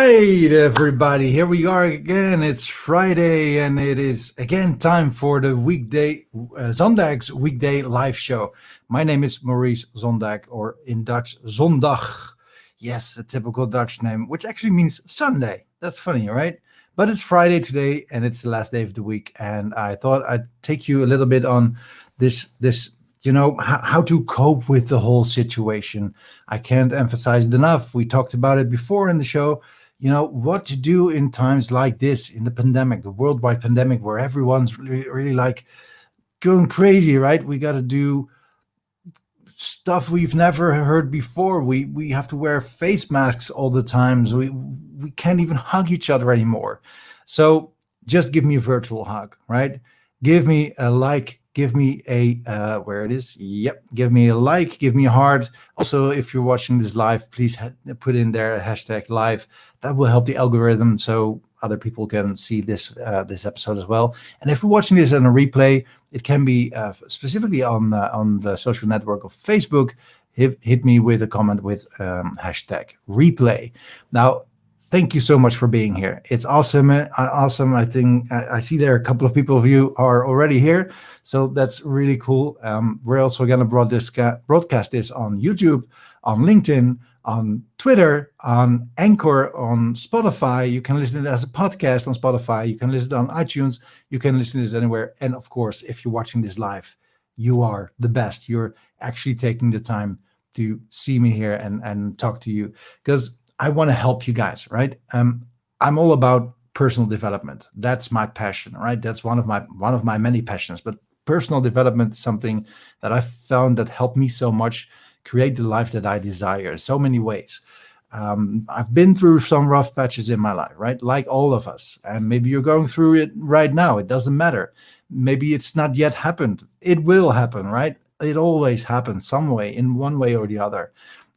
right, everybody, here we are again. It's Friday, and it is again time for the weekday Zondag's weekday live show. My name is Maurice Zondag, or in Dutch, Zondag. Yes, a typical Dutch name, which actually means Sunday. That's funny, right? But it's Friday today, and it's the last day of the week, and I thought I'd take you a little bit on this. How to cope with the whole situation. I can't emphasize it enough. We talked about it before in the show. What to do in times like this, in the pandemic, the worldwide pandemic, where everyone's really like going crazy, right? We got to do stuff we've never heard before. We have to wear face masks all the times. We can't even hug each other anymore. So just give me a virtual hug, right? Give me a like. Give me a where it is. Yep. Give me a like. Give me a heart. Also, if you're watching this live, please put in there a hashtag live. That will help the algorithm so other people can see this episode as well. And if you're watching this on a replay, it can be specifically on the social network of Facebook. Hit me with a comment with hashtag replay. Now, thank you so much for being here. It's awesome. Awesome. I think I see there a couple of people of you are already here. So that's really cool. We're also going to broadcast this on YouTube, on LinkedIn, on Twitter, on Anchor, on Spotify. You can listen to it as a podcast on Spotify. You can listen to it on iTunes. You can listen to this anywhere. And of course, if you're watching this live, you are the best. You're actually taking the time to see me here and talk to you, because I want to help you guys, right? I'm all about personal development. That's my passion, right? That's one of my many passions. But personal development is something that I found that helped me so much create the life that I desire in so many ways. I've been through some rough patches in my life, right? Like all of us. And maybe you're going through it right now. It doesn't matter. Maybe it's not yet happened. It will happen, right? It always happens some way, in one way or the other.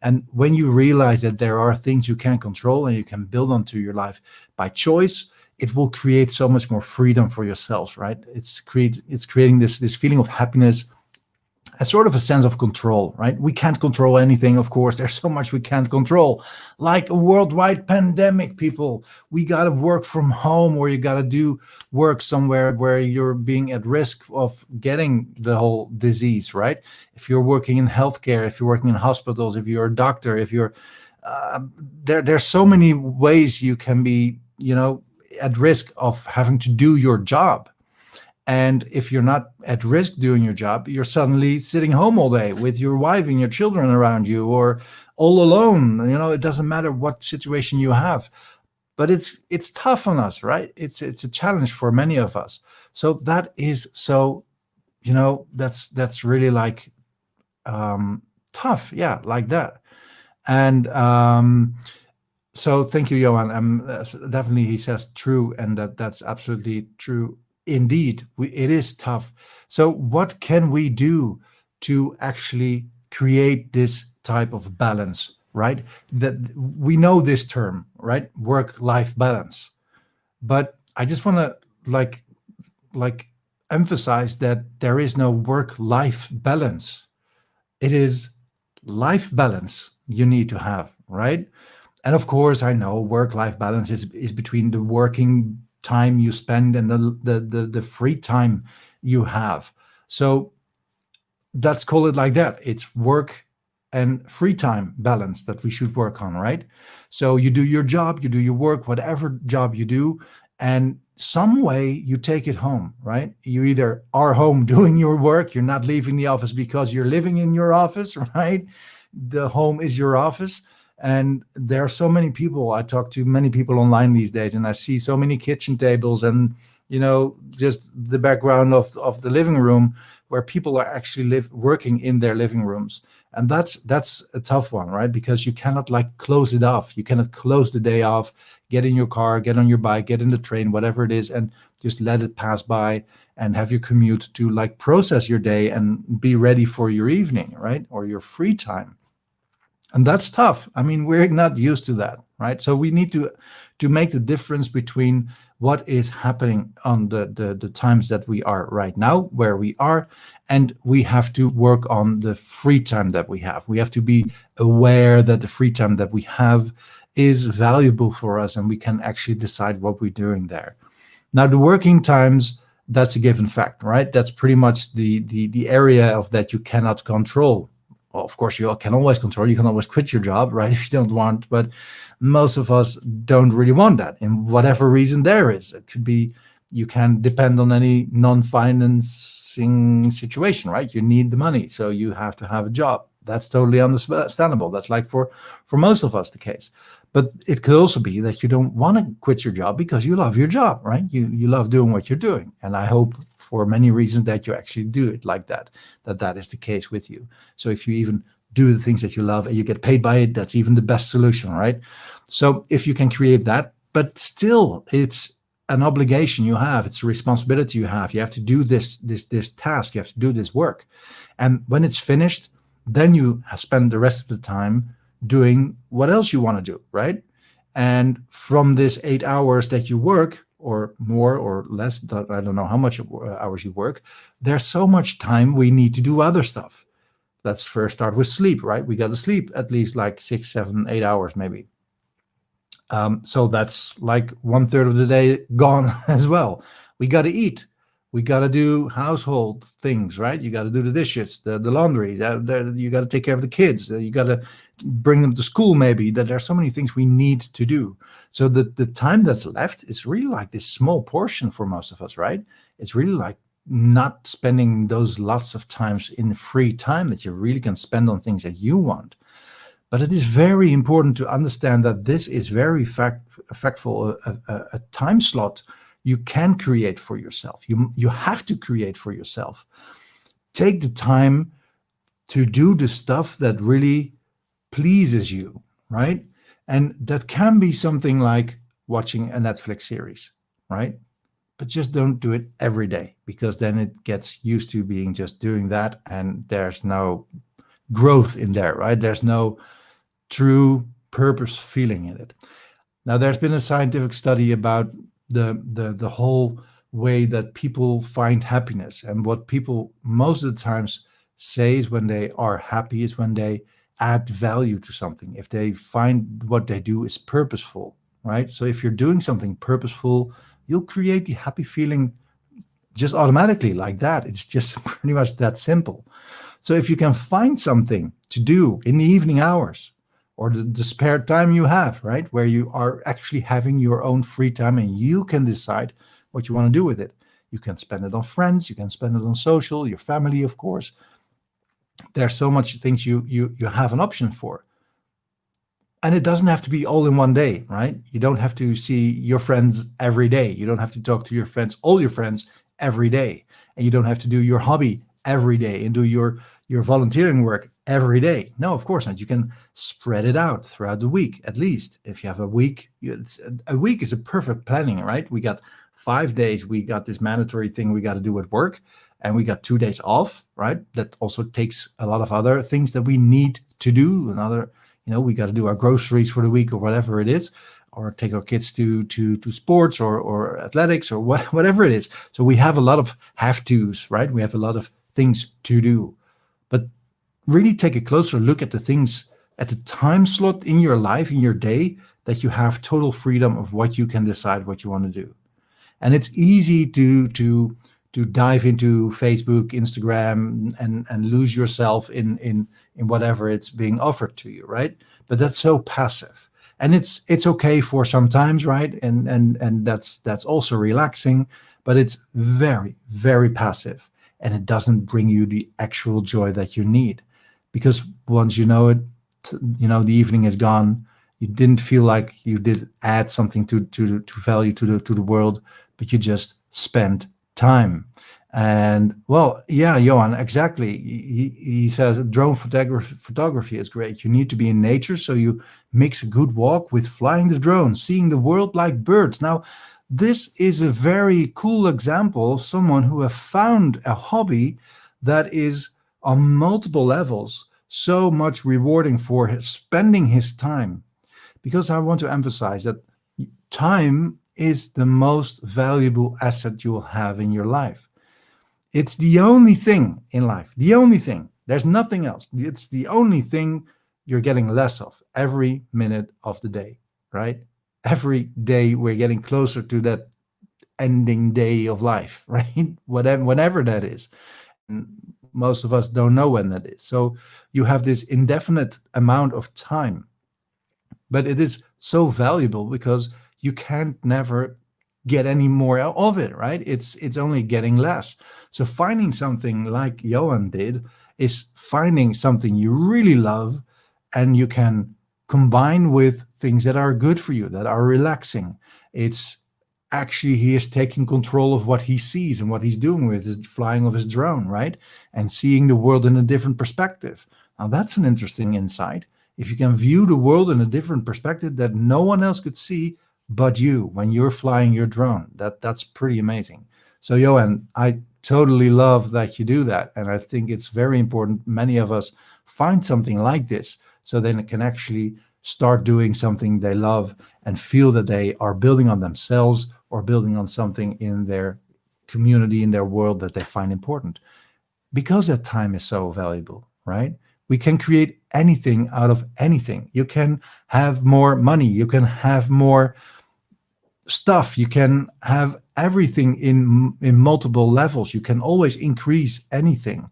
And when you realize that there are things you can control and you can build onto your life by choice, it will create so much more freedom for yourselves, right? It's creating this feeling of happiness, a sort of a sense of control, right? We can't control anything, of course. There's so much we can't control, like a worldwide pandemic, people. We got to work from home, or you got to do work somewhere where you're being at risk of getting the whole disease, right? If you're working in healthcare, if you're working in hospitals, if you're a doctor, if you're there's so many ways you can be, at risk of having to do your job. And if you're not at risk doing your job, you're suddenly sitting home all day with your wife and your children around you, or all alone. It doesn't matter what situation you have, but it's tough on us, right? It's a challenge for many of us. So that is so, that's really like tough, yeah, like that. And so thank you, Johan. Definitely, he says true, and that's absolutely true. Indeed, it is tough. So what can we do to actually create this type of balance, right? That we know this term, right? Work-life balance. But I just want to like emphasize that there is no work-life balance. It is life balance you need to have, right? And of course, I know work-life balance is between the working time you spend and the free time you have. So let's call it like that. It's work and free time balance that we should work on, right? So you do your job, you do your work, whatever job you do, and some way you take it home, right? You either are home doing your work, you're not leaving the office because you're living in your office, right? The home is your office. And there are so many people. I talk to many people online these days, and I see so many kitchen tables and, just the background of the living room where people are actually working in their living rooms. And that's a tough one, right? Because you cannot close it off. You cannot close the day off, get in your car, get on your bike, get in the train, whatever it is, and just let it pass by and have your commute to process your day and be ready for your evening, right? Or your free time. And that's tough. I mean, we're not used to that, right? So we need to make the difference between what is happening on the times that we are right now, where we are, and we have to work on the free time that we have. We have to be aware that the free time that we have is valuable for us, and we can actually decide what we're doing there. Now, the working times, that's a given fact, right? That's pretty much the area of that you cannot control. Well, of course, you can always control. You can always quit your job, right, if you don't want. But most of us don't really want that, in whatever reason there is. It could be you can depend on any non-financing situation, right? You need the money, so you have to have a job. That's totally understandable. That's like for most of us the case. But it could also be that you don't want to quit your job because you love your job, right? You love doing what you're doing. And I hope for many reasons that you actually do it like that, that is the case with you. So if you even do the things that you love and you get paid by it, that's even the best solution, right? So if you can create that, but still it's an obligation you have, it's a responsibility you have. You have to do this task, you have to do this work. And when it's finished, then you spend the rest of the time doing what else you want to do, right? And from this 8 hours that you work, or more or less, I don't know how much hours you work, there's so much time we need to do other stuff. Let's first start with sleep, right? We got to sleep at least like 6, 7, 8 hours maybe. So that's like 1/3 of the day gone as well. We got to eat. We got to do household things, right? You got to do the dishes, the laundry. You got to take care of the kids. You got to bring them to school maybe. That there's so many things we need to do. So the time that's left is really like this small portion for most of us, right? It's really like not spending those lots of times in free time that you really can spend on things that you want. But it is very important to understand that this is very factful, a time slot you can create for yourself. You have to create for yourself. Take the time to do the stuff that really pleases you, right? And that can be something like watching a Netflix series, right? But just don't do it every day, because then it gets used to being just doing that, and there's no growth in there, right? There's no true purpose feeling in it. Now, there's been a scientific study about the whole way that people find happiness, and what people most of the times say is when they are happy is when they add value to something, if they find what they do is purposeful, right? So if you're doing something purposeful, you'll create the happy feeling just automatically like that. It's just pretty much that simple. So if you can find something to do in the evening hours, or the spare time you have, right, where you are actually having your own free time and you can decide what you want to do with it. You can spend it on friends, you can spend it on social, your family, of course. There's so much things you have an option for. And it doesn't have to be all in one day, right? You don't have to see your friends every day. You don't have to talk to your friends, all your friends, every day. And you don't have to do your hobby every day and do your volunteering work every day. No, of course not. You can spread it out throughout the week, at least. If you have a week, a week is a perfect planning, right? We got 5 days. We got this mandatory thing we got to do at work, and we got 2 days off, right? That also takes a lot of other things that we need to do. Another, we got to do our groceries for the week or whatever it is, or take our kids to sports or athletics or whatever it is. So we have a lot of have-tos, right? We have a lot of things to do. But really take a closer look at the things, at the time slot in your life, in your day, that you have total freedom of what you can decide what you want to do. And it's easy to dive into Facebook, Instagram, and lose yourself in whatever it's being offered to you, right? But that's so passive. And it's okay for sometimes, right? And that's also relaxing, but it's very, very passive. And it doesn't bring you the actual joy that you need. Because once you know it, the evening is gone. You didn't feel like you did add something to value to the world, but you just spent time. And well, yeah, Johan, exactly. He says drone photography is great. You need to be in nature, so you mix a good walk with flying the drone, seeing the world like birds. Now, this is a very cool example of someone who have found a hobby that is on multiple levels so much rewarding for spending his time. Because I want to emphasize that time is the most valuable asset you will have in your life. It's the only thing in life, the only thing. There's nothing else. It's the only thing you're getting less of every minute of the day. right? Every day we're getting closer to that ending day of life, right? Whatever, whenever that is. And most of us don't know when that is. So you have this indefinite amount of time, but it is so valuable because you can't never get any more out of it, right? It's only getting less. So finding something like Johan did is finding something you really love, and you can combine with things that are good for you, that are relaxing. It's actually, he is taking control of what he sees and what he's doing with his flying of his drone, right? And seeing the world in a different perspective. Now that's an interesting insight. If you can view the world in a different perspective that no one else could see but you when you're flying your drone, that's pretty amazing. So Johan, I totally love that you do that, and I think it's very important many of us find something like this so then it can actually start doing something they love and feel that they are building on themselves or building on something in their community, in their world that they find important. Because that time is so valuable, right? We can create anything out of anything. You can have more money, you can have more stuff, you can have everything in multiple levels. You can always increase anything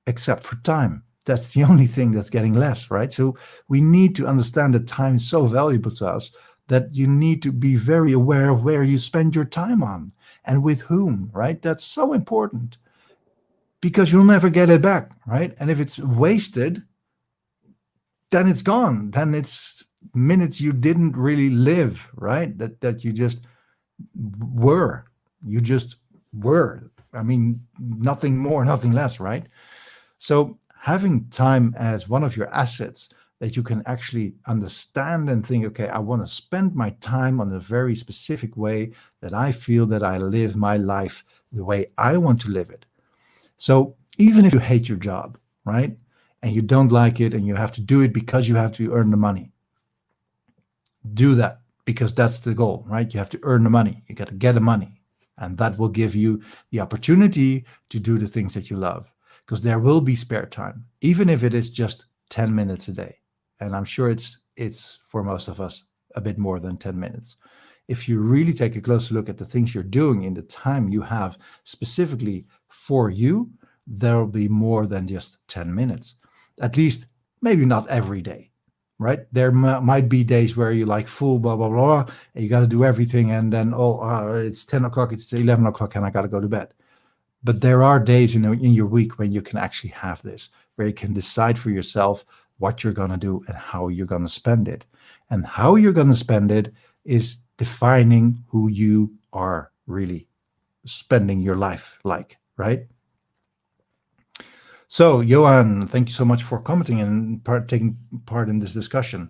except for time. That's the only thing that's getting less, right? So we need to understand that time is so valuable to us that you need to be very aware of where you spend your time on and with whom, right? That's so important because you'll never get it back, right? And if it's wasted, then it's gone. Then it's minutes you didn't really live, right? That you just were. You just were. I mean, nothing more, nothing less, right? So having time as one of your assets that you can actually understand and think, okay, I want to spend my time on a very specific way that I feel that I live my life the way I want to live it. So even if you hate your job, right, and you don't like it and you have to do it because you have to earn the money, do that because that's the goal, right? You have to earn the money. You got to get the money. And that will give you the opportunity to do the things that you love, because there will be spare time, even if it is just 10 minutes a day. And I'm sure it's for most of us a bit more than 10 minutes. If you really take a closer look at the things you're doing in the time you have specifically for you, there will be more than just 10 minutes. At least, maybe not every day, right? There might be days where you like full blah, blah, blah, and you got to do everything. And then, it's 10 o'clock, it's 11 o'clock, and I got to go to bed. But there are days in your week when you can actually have this, where you can decide for yourself what you're going to do and how you're going to spend it. And how you're going to spend it is defining who you are really spending your life like, right? So, Johan, thank you so much for commenting and taking part in this discussion.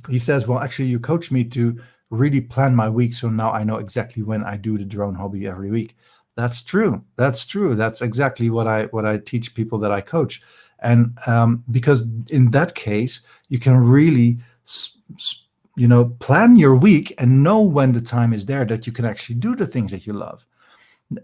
He says, well, actually, you coached me to really plan my week, so now I know exactly when I do the drone hobby every week. That's true. That's true. That's exactly what I teach people that I coach. And because in that case, you can really, plan your week and know when the time is there that you can actually do the things that you love.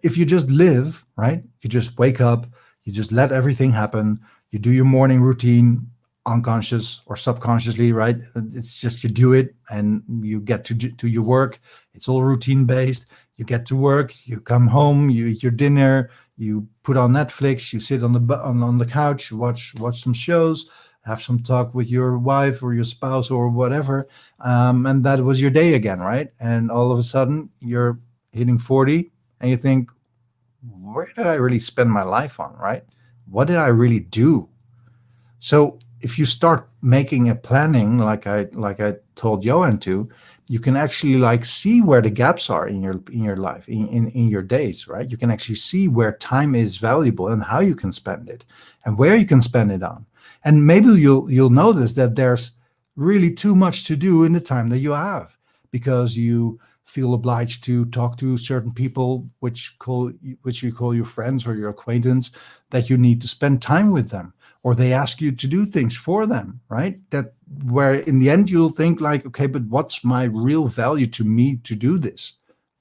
If you just live, right, you just wake up, you just let everything happen, you do your morning routine, unconscious or subconsciously, right? It's just you do it and you get to your work. It's all routine based. You get to work, you come home, you eat your dinner, you put on Netflix, you sit on the couch, watch some shows, have some talk with your wife or your spouse or whatever, and that was your day again, right? And all of a sudden you're hitting 40 and you think, where did I really spend my life on, right? What did I really do? So if you start making a planning like I told Johan to, you can actually see where the gaps are in your life, in your days, right? You can actually see where time is valuable and how you can spend it and where you can spend it on. And maybe you'll notice that there's really too much to do in the time that you have, because you feel obliged to talk to certain people, which you call your friends or your acquaintance, that you need to spend time with them, or they ask you to do things for them, right? That where in the end you'll think okay, but what's my real value to me to do this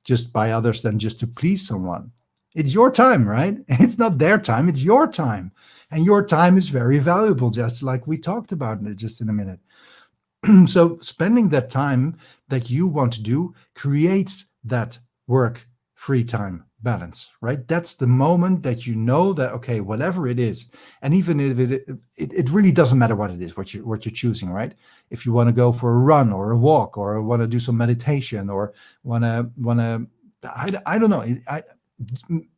just by others than just to please someone? It's your time, right? It's not their time, it's your time. And your time is very valuable, just like we talked about just in a minute. So spending that time that you want to do creates that work free time balance, right? That's the moment that you know that, okay, whatever it is, and even if it really doesn't matter what it is, what you're choosing, right? If you want to go for a run or a walk, or want to do some meditation, or want to I don't know.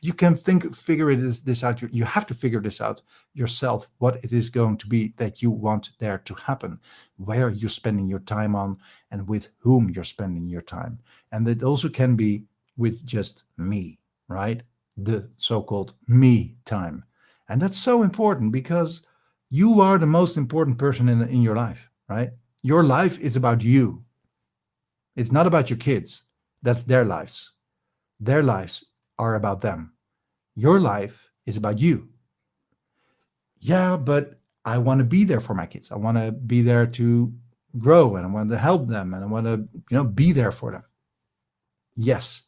You can figure this out. You have to figure this out yourself, what it is going to be that you want there to happen, where you're spending your time on, and with whom you're spending your time. And it also can be with just me, right? The so-called me time. And that's so important, because you are the most important person in your life, right? Your life is about you. It's not about your kids. That's their lives. Their lives are about them. Your life is about you. Yeah, but I want to be there for my kids. I want to be there to grow, and I want to help them, and I want to, be there for them. Yes,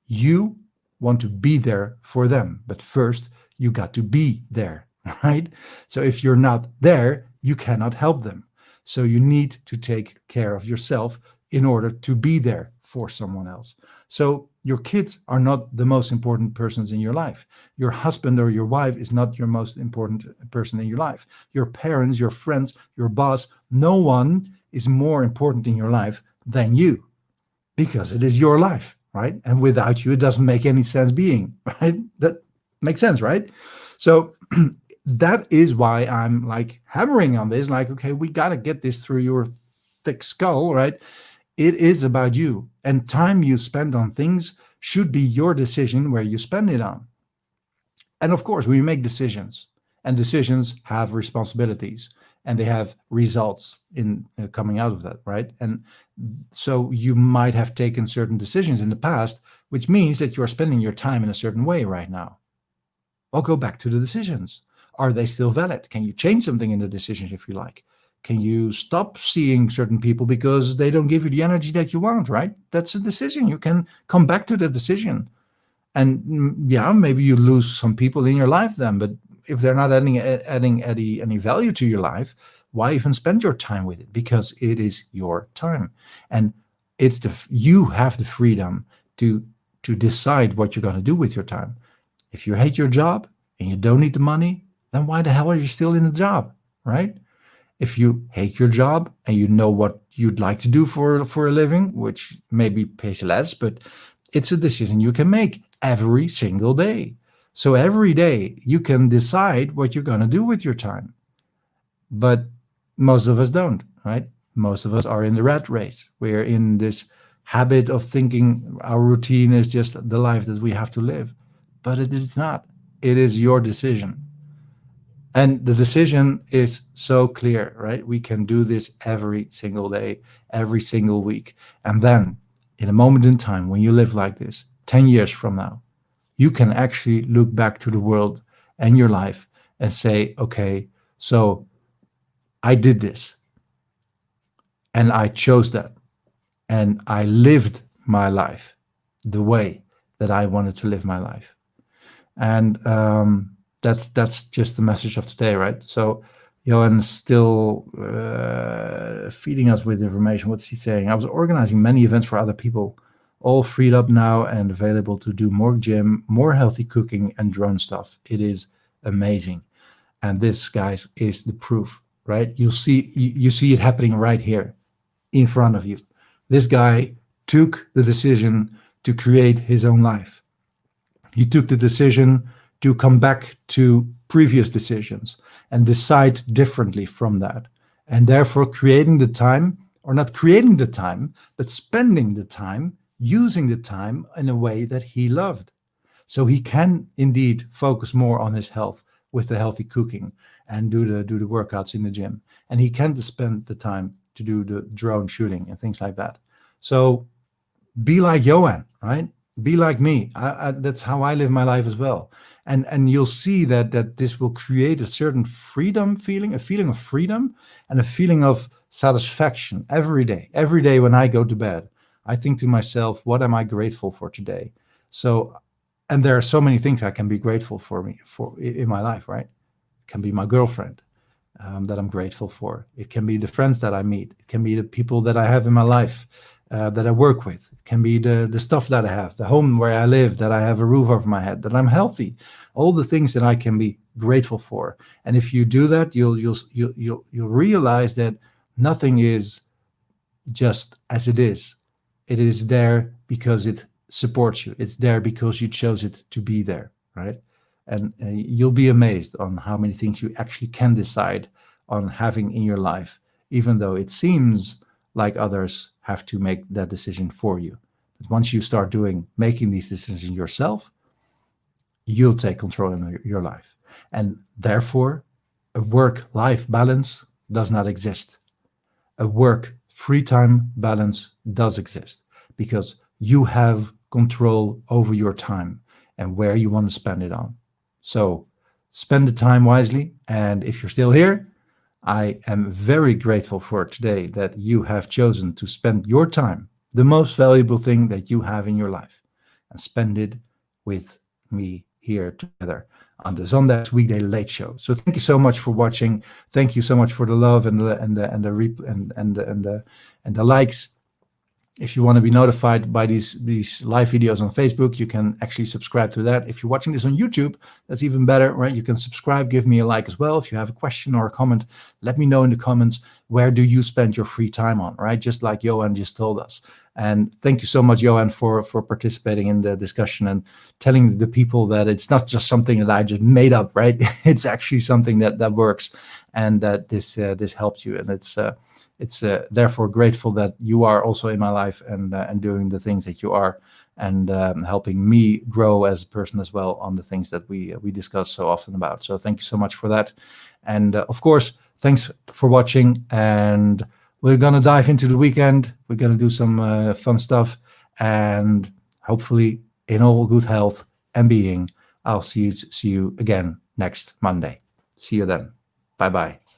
you want to be there for them, but first you got to be there, right? So if you're not there, you cannot help them. So you need to take care of yourself in order to be there for someone else. So your kids are not the most important persons in your life. Your husband or your wife is not your most important person in your life. Your parents, your friends, your boss, no one is more important in your life than you, because it is your life, right? And without you, it doesn't make any sense being, right? That makes sense, right? So that is why I'm like hammering on this, like, okay, we got to get this through your thick skull, right? It is about you, and time you spend on things should be your decision where you spend it on. And of course, we make decisions, and decisions have responsibilities, and they have results in coming out of that, right? And so you might have taken certain decisions in the past, which means that you're spending your time in a certain way right now. Well, go back to the decisions. Are they still valid? Can you change something in the decisions if you like? Can you stop seeing certain people because they don't give you the energy that you want, right? That's a decision. You can come back to the decision. And yeah, maybe you lose some people in your life then, but if they're not adding any value to your life, why even spend your time with it? Because it is your time. And you have the freedom to decide what you're going to do with your time. If you hate your job and you don't need the money, then why the hell are you still in the job, right? If you hate your job and you know what you'd like to do for a living, which maybe pays less, but it's a decision you can make every single day. So every day you can decide what you're going to do with your time. But most of us don't, right? Most of us are in the rat race. We're in this habit of thinking our routine is just the life that we have to live. But it is not. It is your decision. And the decision is so clear, right? We can do this every single day, every single week. And then, in a moment in time, when you live like this, 10 years from now, you can actually look back to the world and your life and say, okay, so I did this and I chose that and I lived my life the way that I wanted to live my life. And that's just the message of today, right? So Johan's still feeding us with information. What's he saying? I was organizing many events for other people, all freed up now and available to do more gym, more healthy cooking, and drone stuff. It is amazing. And this, guys, is the proof, right? You see it happening right here in front of you. This guy took the decision to create his own life. He took the decision to come back to previous decisions and decide differently from that. And therefore creating the time, or not creating the time, but spending the time, using the time in a way that he loved. So he can indeed focus more on his health with the healthy cooking and do the workouts in the gym. And he can spend the time to do the drone shooting and things like that. So be like Johan, right? Be like me. That's how I live my life as well. And you'll see that this will create a certain freedom feeling, a feeling of freedom and a feeling of satisfaction every day. Every day when I go to bed, I think to myself, what am I grateful for today? So, and there are so many things I can be grateful for in my life, right? It can be my girlfriend. that I'm grateful for. It can be the friends that I meet. It can be the people that I have in my life that I work with. It can be the stuff that I have, the home where I live, that I have a roof over my head, that I'm healthy. All the things that I can be grateful for. And if you do that, you'll realize that nothing is just as it is. It is there because it supports you. It's there because you chose it to be there, right? And you'll be amazed on how many things you actually can decide on having in your life, even though it seems like others have to make that decision for you. But once you start making these decisions yourself, you'll take control in your life. And therefore, a work-life balance does not exist. A work free time balance does exist because you have control over your time and where you want to spend it on. So spend the time wisely. And if you're still here, I am very grateful for today that you have chosen to spend your time, the most valuable thing that you have in your life, and spend it with me here together on the Zondags Weekday Late Show. So thank you so much for watching. Thank you so much for the love and the likes. If you want to be notified by these live videos on Facebook, you can actually subscribe to that. If you're watching this on YouTube, that's even better, right? You can subscribe, give me a like as well. If you have a question or a comment, let me know in the comments, where do you spend your free time on, right? Just like Johan just told us. And thank you so much, Johan, for participating in the discussion and telling the people that it's not just something that I just made up, right? It's actually something that works, and that this helped you. And it's therefore grateful that you are also in my life and doing the things that you are, and helping me grow as a person as well on the things that we discuss so often about. So thank you so much for that. And of course, thanks for watching. And we're going to dive into the weekend. We're going to do some fun stuff, and hopefully in all good health and being, I'll see you again next Monday. See you then. Bye-bye.